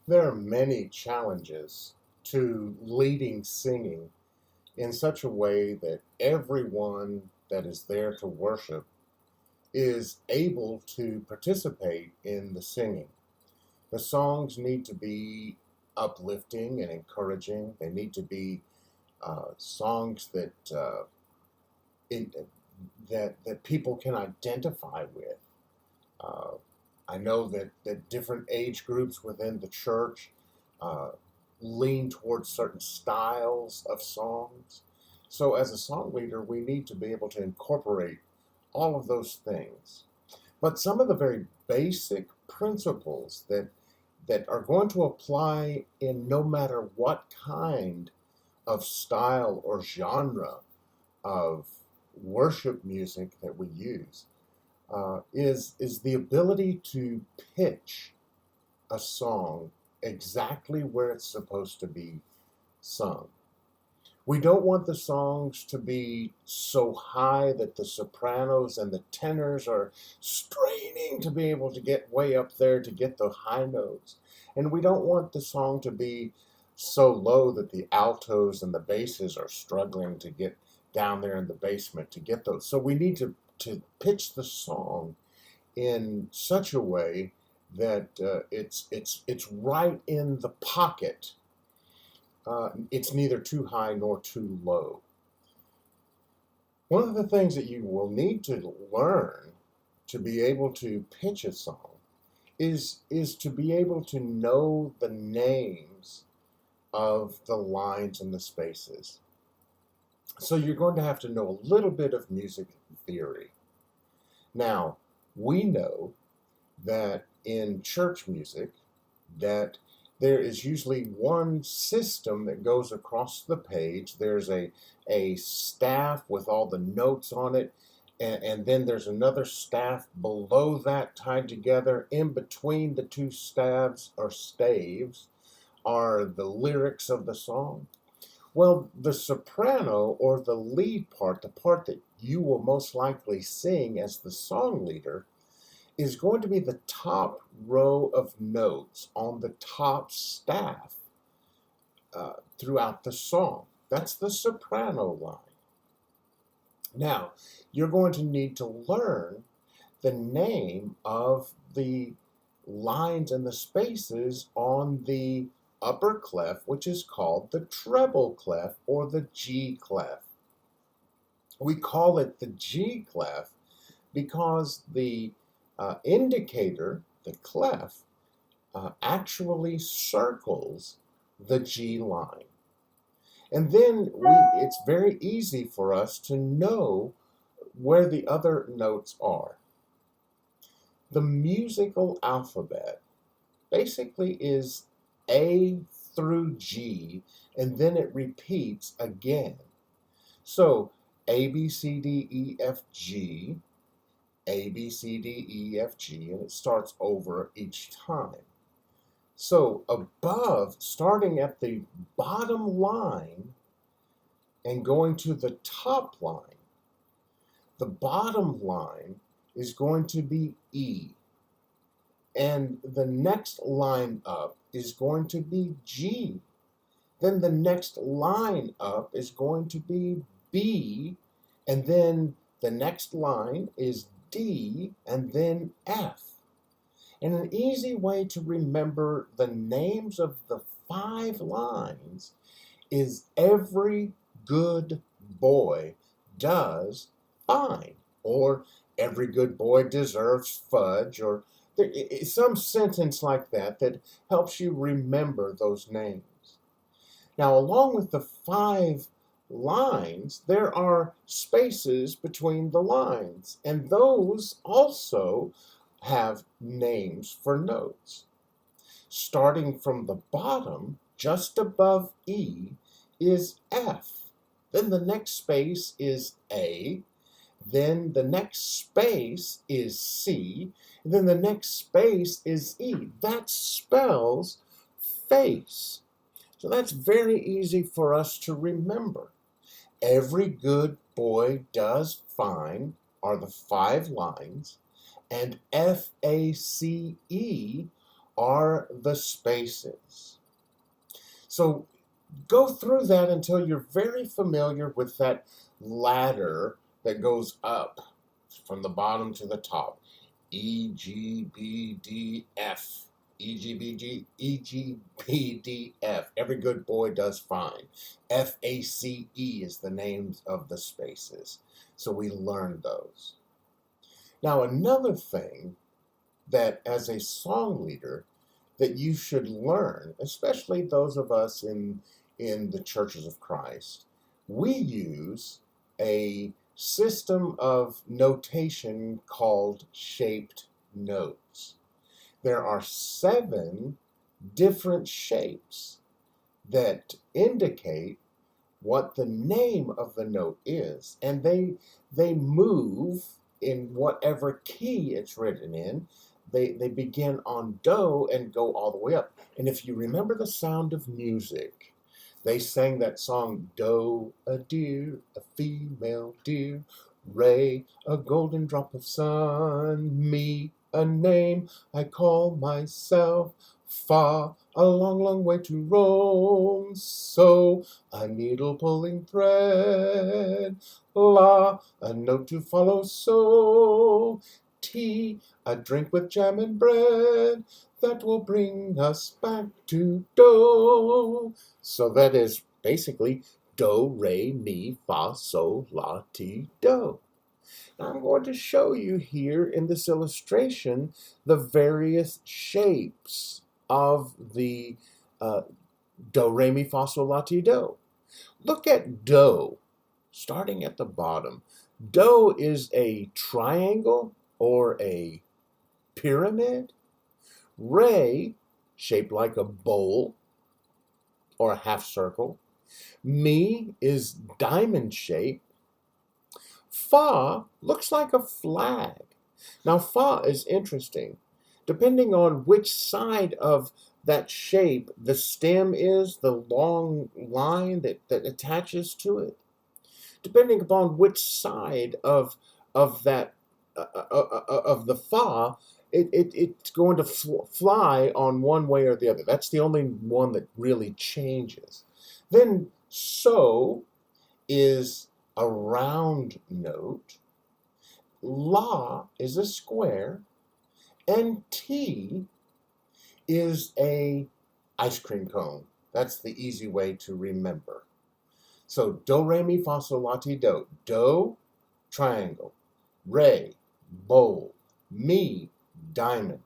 There are many challenges to leading singing in such a way that everyone that is there to worship is able to participate in the singing. The songs need to be uplifting and encouraging. They need to be songs in, that people can identify with. Uh, I know that different age groups within the church uh, lean towards certain styles of songs. So, as a song leader, we need to be able to incorporate all of those things. But some of the very basic principles that are going to apply in no matter what kind of style or genre of worship music that we use is the ability to pitch a song exactly where it's supposed to be sung. We don't want the songs to be so high that the sopranos and the tenors are straining to be able to get way up there to get the high notes. And we don't want the song to be so low that the altos and the basses are struggling to get down there in the basement to get those. So we need to pitch the song in such a way that it's right in the pocket. It's neither too high nor too low. One of the things that you will need to learn to be able to pitch a song is to be able to know the names of the lines and the spaces. So you're going to have to know a little bit of music theory. Now, we know that in church music that there is usually one system that goes across the page. There's a staff with all the notes on it, and then there's another staff below that tied together. In between the two staves or staves are the lyrics of the song. Well, the soprano or the lead part, the part that you will most likely sing as the song leader, is going to be the top row of notes on the top staff throughout the song. That's the soprano line. Now, you're going to need to learn the name of the lines and the spaces on the upper clef, which is called the treble clef or the G clef. We call it the G clef because the indicator, the clef, actually circles the G line. And then it's very easy for us to know where the other notes are. The musical alphabet basically is A through G, and then it repeats again. So A, B, C, D, E, F, G, A, B, C, D, E, F, G, and it starts over each time. So above, starting at the bottom line and going to the top line, the bottom line is going to be E. And the next line up is going to be G. Then the next line up is going to be B. And then the next line is D, and then F. And an easy way to remember the names of the 5 lines is every good boy does fine, or every good boy deserves fudge, or some sentence like that that helps you remember those names. Now, along with the 5 lines, there are spaces between the lines, and those also have names for notes. Starting from the bottom, just above E, is F. Then the next space is A. Then the next space is C. Then the next space is E. That spells face. So that's very easy for us to remember. Every good boy does fine are the 5 lines, and FACE are the spaces. So go through that until you're very familiar with that ladder that goes up from the bottom to the top. E, G, B, D, F. E, G, B, G, E, G, B, D, F. Every good boy does fine. F, A, C, E is the names of the spaces. So we learned those. Now, another thing that as a song leader that you should learn, especially those of us in the churches of Christ, we use a system of notation called shaped notes. There are 7 different shapes that indicate what the name of the note is, and they move in whatever key it's written in. They begin on do and go all the way up. And if you remember The Sound of Music, they sang that song, do, a deer, a female deer, re, a golden drop of sun, mi, a name I call myself, fa, a long, long way to roam, so, a needle pulling thread, la, a note to follow, so, tea, a drink with jam and bread that will bring us back to do. So that is basically do, re, mi, fa, sol, la, ti, do. Now I'm going to show you here in this illustration the various shapes of the do, re, mi, fa, sol, la, ti, do. Look at do, starting at the bottom. Do is a triangle or a pyramid. Re, shaped like a bowl or a half circle. Mi is diamond shaped. Fa looks like a flag. Now, fa is interesting. Depending on which side of that shape the stem is, the long line that attaches to it, depending upon which side of that of the fa, it's going to fly on one way or the other. That's the only one that really changes. Then so is a round note, la is a square, and ti is a ice cream cone. That's the easy way to remember. So do, re, mi, fa, sol, la, ti, do. Do, triangle. Re, bowl. Mi, diamond.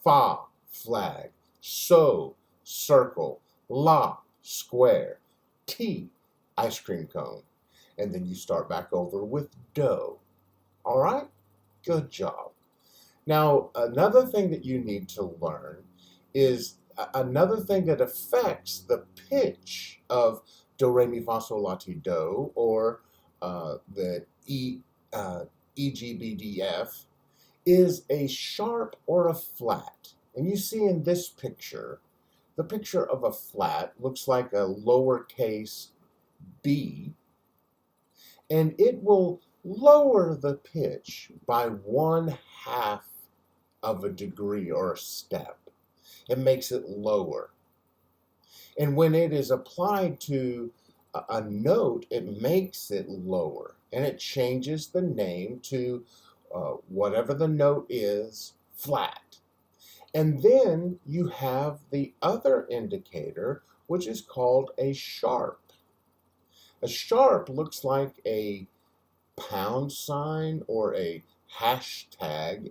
Fa, flag. So, circle. La, square. Ti, ice cream cone. And then you start back over with do. All right? Good job. Now, another thing that you need to learn is another thing that affects the pitch of do, re, mi, fa, sol, la, ti, do, or the E, G, B, D, F, is a sharp or a flat. And you see in this picture, the picture of a flat looks like a lowercase b, and it will lower the pitch by 1/2 of a degree or a step. It makes it lower. And when it is applied to a note, it makes it lower, and it changes the name to whatever the note is, flat. And then you have the other indicator, which is called a sharp. A sharp looks like a pound sign or a hashtag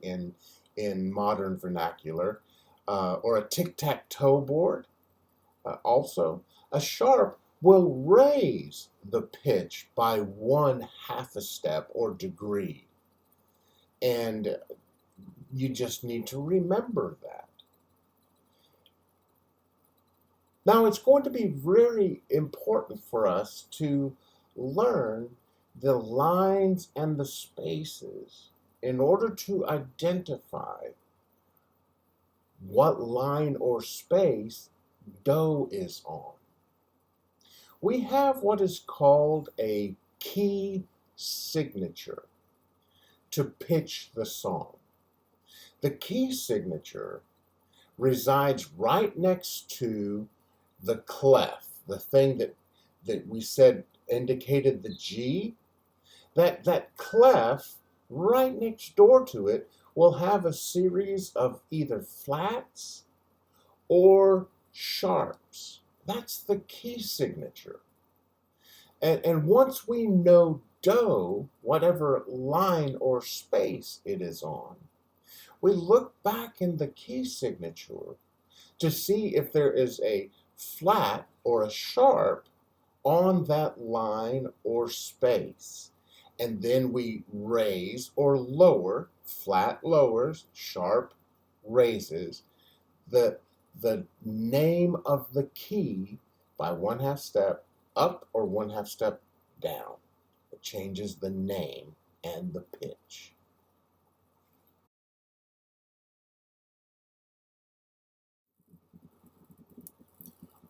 in modern vernacular, or a tic-tac-toe board. Also, a sharp will raise the pitch by 1/2 a step or degree. And you just need to remember that. Now, it's going to be very important for us to learn the lines and the spaces in order to identify what line or space do is on. We have what is called a key signature to pitch the song. The key signature resides right next to the clef, the thing that we said indicated the G. That clef right next door to it will have a series of either flats or sharps. That's the key signature. And once we know do, whatever line or space it is on, we look back in the key signature to see if there is a flat or a sharp on that line or space. And then we raise or lower, flat lowers, sharp raises, the name of the key by 1/2 step up or 1/2 step down. It changes the name and the pitch.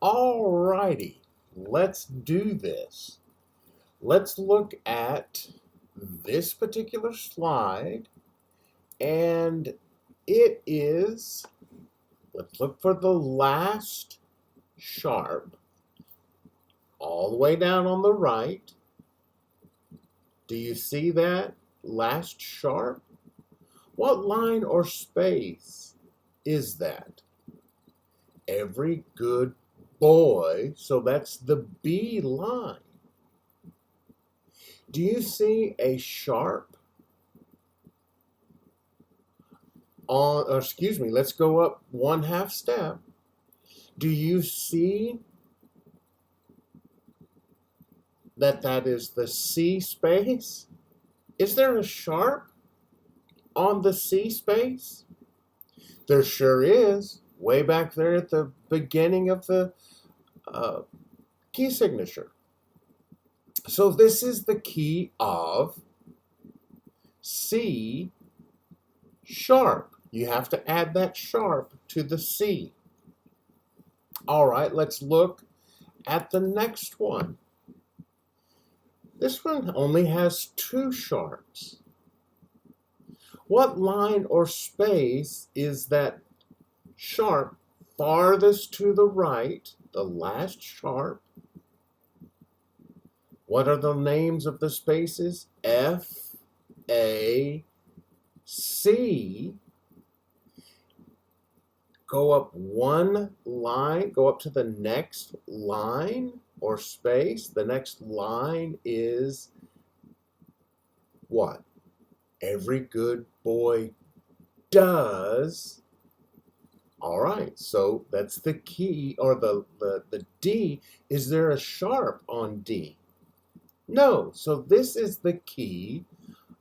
Alrighty, let's do this. Let's look at this particular slide, and it is, let's look for the last sharp all the way down on the right. Do you see that last sharp? What line or space is that? Every good boy, so that's the B line. Do you see a sharp on, or excuse me, let's go up 1/2 step. Do you see that is the C space? Is there a sharp on the C space? There sure is, way back there at the beginning of the key signature. So this is the key of C sharp. You have to add that sharp to the C. All right, let's look at the next one. This one only has 2 sharps. What line or space is that sharp farthest to the right, the last sharp? What are the names of the spaces? F, A, C. Go up 1 line, go up to the next line or space. The next line is what? Every good boy does. All right, so that's the key, or the D. Is there a sharp on D? No, so this is the key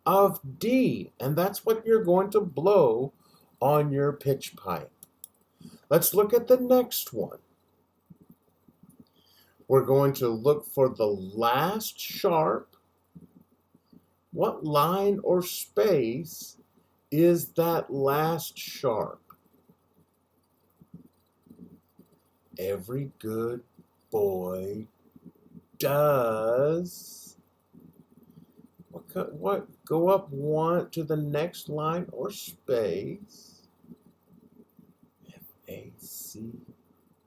of D, and that's what you're going to blow on your pitch pipe. Let's look at the next one. We're going to look for the last sharp. What line or space is that last sharp? Every good boy does. What? Go up 1 to the next line or space. F, A, C,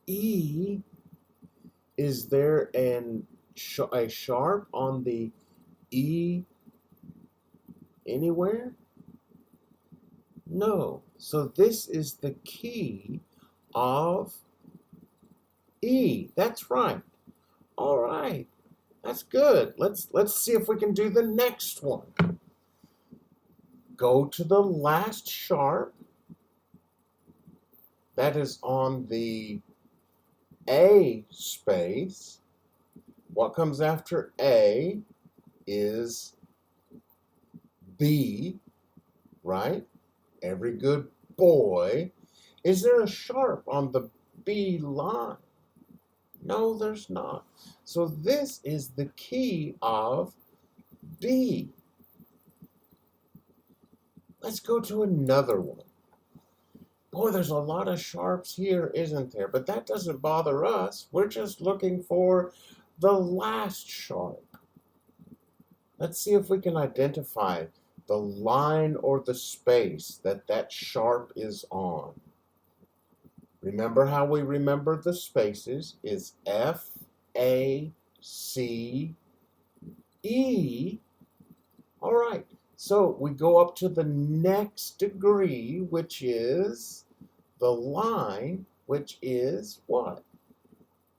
E. Is there a sharp on the E anywhere? No. So this is the key of E. That's right. All right. That's good. Let's see if we can do the next one. Go to the last sharp. That is on the A space. What comes after A is B, right? Every good boy. Is there a sharp on the B line? No, there's not. So this is the key of B. Let's go to another one. Boy, there's a lot of sharps here, isn't there? But that doesn't bother us. We're just looking for the last sharp. Let's see if we can identify the line or the space that sharp is on. Remember how we remember the spaces is F, A, C, E. All right, so we go up to the next degree, which is the line, which is what?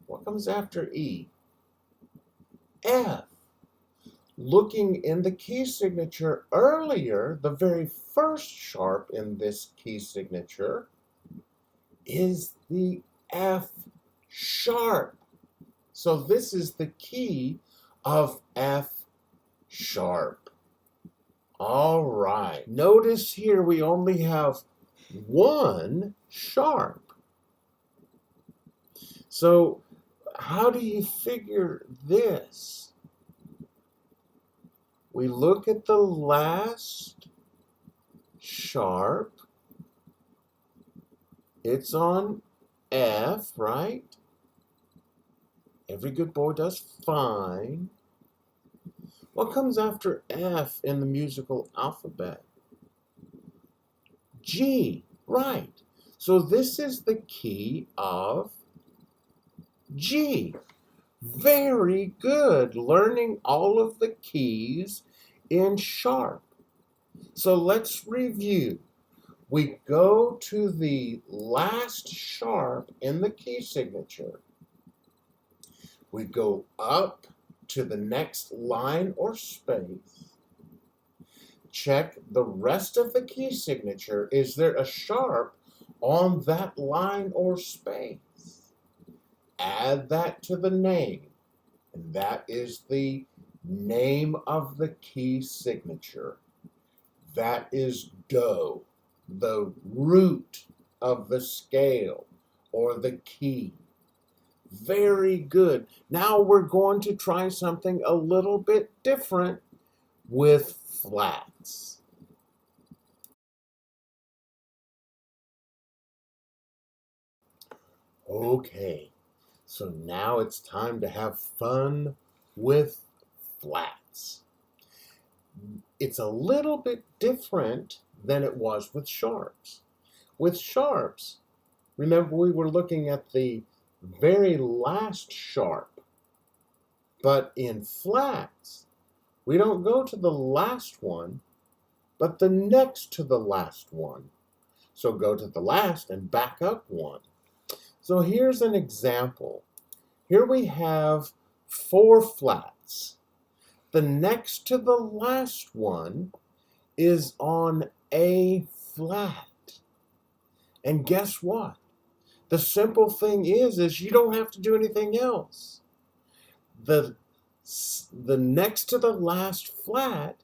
What comes after E? F. Looking in the key signature earlier, the very first sharp in this key signature is the F sharp. So this is the key of F sharp. All right. Notice here we only have one sharp. So how do you figure this? We look at the last sharp. It's on F, right? Every good boy does fine. What comes after F in the musical alphabet? G, right. So this is the key of G. Very good. Learning all of the keys in sharp. So let's review. We go to the last sharp in the key signature. We go up to the next line or space. Check the rest of the key signature. Is there a sharp on that line or space? Add that to the name, and that is the name of the key signature. That is do, the root of the scale or the key. Very good. Now we're going to try something a little bit different with flats. Okay, so now it's time to have fun with flats. It's a little bit different than it was with sharps. With sharps, remember we were looking at the very last sharp, but in flats, we don't go to the last one, but the next to the last one. So go to the last and back up one. So here's an example. Here we have 4 flats. The next to the last one is on A flat. And guess what? The simple thing is you don't have to do anything else. The next to the last flat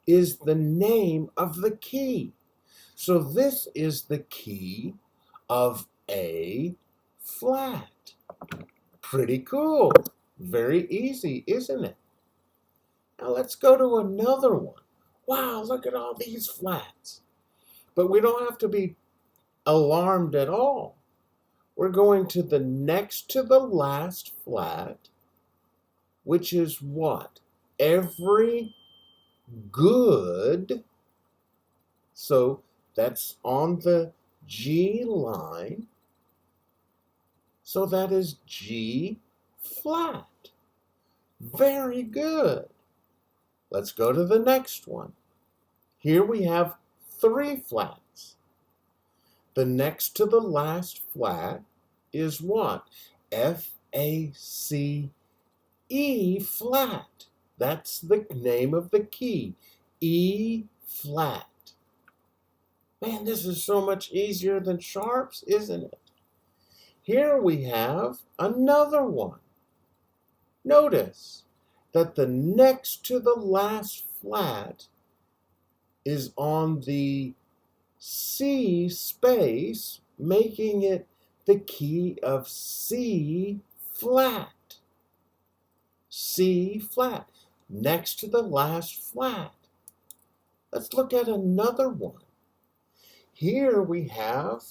is the name of the key. So this is the key of A flat. Pretty cool. Very easy, isn't it? Now let's go to another one. Wow, look at all these flats. But we don't have to be alarmed at all. We're going to the next to the last flat, which is what? Every good. So that's on the G line. So that is G flat. Very good. Let's go to the next one. Here we have 3 flats. The next to the last flat is what? F, A, C, E flat. That's the name of the key. E flat. Man, this is so much easier than sharps, isn't it? Here we have another one. Notice that the next to the last flat is on the C space, making it the key of C flat. C flat, next to the last flat. Let's look at another one. Here we have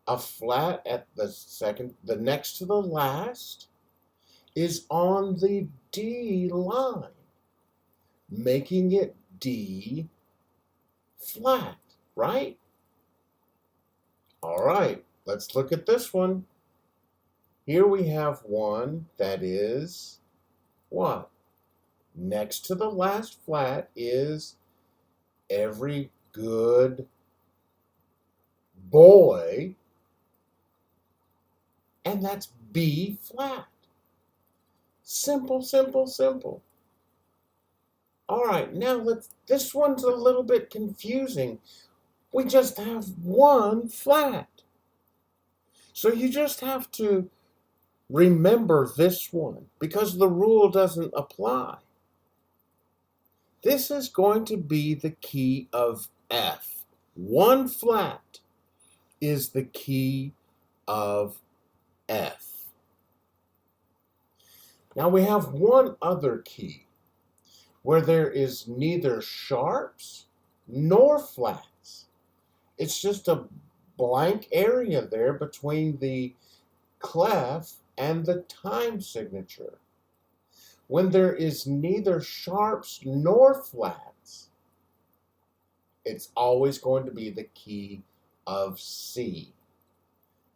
a flat at the next to the last is on the D line, making it D flat, right? All right, let's look at this one. Here we have one that is what? Next to the last flat is every good boy, and that's B flat. Simple, simple, simple. All right, now this one's a little bit confusing. We just have one flat. So you just have to remember this one because the rule doesn't apply. This is going to be the key of F. One flat is the key of F. Now we have one other key where there is neither sharps nor flats. It's just a blank area there between the clef and the time signature. When there is neither sharps nor flats, it's always going to be the key of C.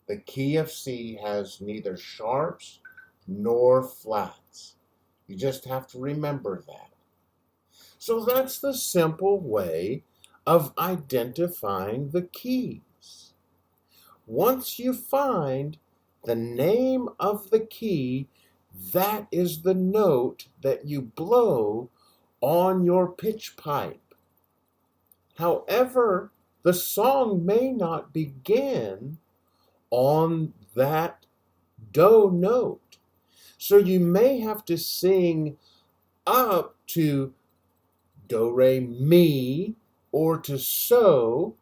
The key of C has neither sharps nor flats. You just have to remember that. So that's the simple way of identifying the keys. Once you find the name of the key, that is the note that you blow on your pitch pipe. However, the song may not begin on that do note. So you may have to sing up to do, re, mi, or to so.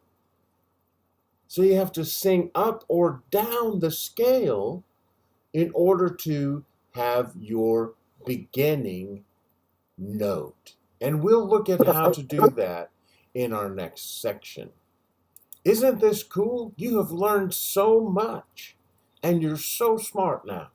So you have to sing up or down the scale in order to have your beginning note. And we'll look at how to do that in our next section. Isn't this cool? You have learned so much, and you're so smart now.